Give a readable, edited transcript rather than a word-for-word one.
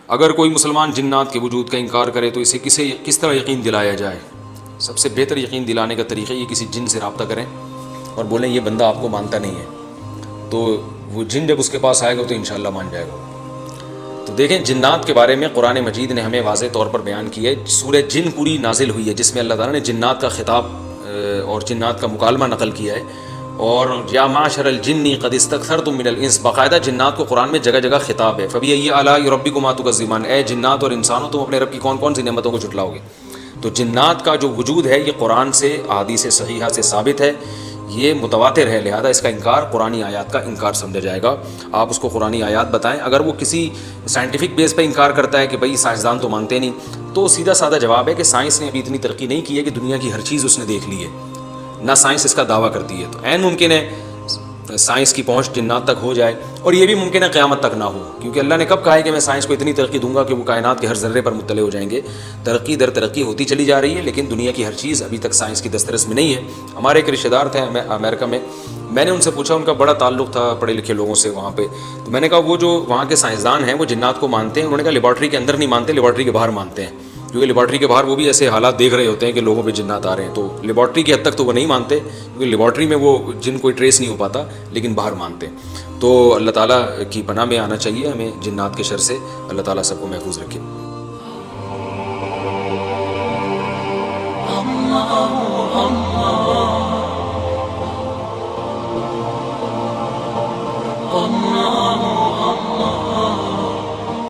اگر کوئی مسلمان جنات کے وجود کا انکار کرے تو اسے کس طرح یقین دلایا جائے؟ سب سے بہتر یقین دلانے کا طریقہ یہ کسی جن سے رابطہ کریں اور بولیں یہ بندہ آپ کو مانتا نہیں ہے، تو وہ جن جب اس کے پاس آئے گا تو انشاءاللہ مان جائے گا۔ تو دیکھیں جنات کے بارے میں قرآن مجید نے ہمیں واضح طور پر بیان کیا ہے، سورہ جن پوری نازل ہوئی ہے جس میں اللہ تعالیٰ نے جنات کا خطاب اور جنات کا مکالمہ نقل کیا ہے، اور یا معشر الجن قد استکثرتم من الانس، باقاعدہ جنات کو قرآن میں جگہ جگہ خطاب ہے۔ فبأي آلاء ربكما تكذبان، اے جنات اور انسانوں تم اپنے رب کی کون کون سی نعمتوں کو جھٹلاؤ گے؟ تو جنات کا جو وجود ہے یہ قرآن سے احادیث صحیحہ سے ثابت ہے، یہ متواتر ہے، لہذا اس کا انکار قرآنی آیات کا انکار سمجھا جائے گا۔ آپ اس کو قرآنی آیات بتائیں، اگر وہ کسی سائنٹیفک بیس پہ انکار کرتا ہے کہ بھائی سائنسدان تو مانتے نہیں، تو سیدھا سادہ جواب ہے کہ سائنس نے ابھی اتنی ترقی نہیں کی ہے کہ دنیا کی ہر چیز اس نے دیکھ لی ہے، نہ سائنس اس کا دعویٰ کرتی ہے، تو عین ممکن ہے سائنس کی پہنچ جنات تک ہو جائے، اور یہ بھی ممکن ہے قیامت تک نہ ہو، کیونکہ اللہ نے کب کہا ہے کہ میں سائنس کو اتنی ترقی دوں گا کہ وہ کائنات کے ہر ذرے پر مطلع ہو جائیں گے۔ ترقی در ترقی ہوتی چلی جا رہی ہے، لیکن دنیا کی ہر چیز ابھی تک سائنس کی دسترس میں نہیں ہے۔ ہمارے ایک رشتہ دار تھے امریکہ میں نے ان سے پوچھا، ان کا بڑا تعلق تھا پڑھے لکھے لوگوں سے وہاں پہ، تو میں نے کہا وہ جو وہاں کے سائنسدان ہیں وہ جنات کو مانتے ہیں؟ انہوں نے کہا لیبارٹری کے اندر نہیں مانتے، لیبارٹری کے باہر مانتے ہیں، کیونکہ لیبارٹری کے باہر وہ بھی ایسے حالات دیکھ رہے ہوتے ہیں کہ لوگوں پہ جنات آ رہے ہیں، تو لیبارٹری کی حد تک تو وہ نہیں مانتے، کیونکہ لیبارٹری میں وہ جن کوئی ٹریس نہیں ہو پاتا، لیکن باہر مانتے ہیں۔ تو اللہ تعالیٰ کی پناہ میں آنا چاہیے ہمیں جنات کے شر سے، اللہ تعالیٰ سب کو محفوظ رکھے۔ اللہ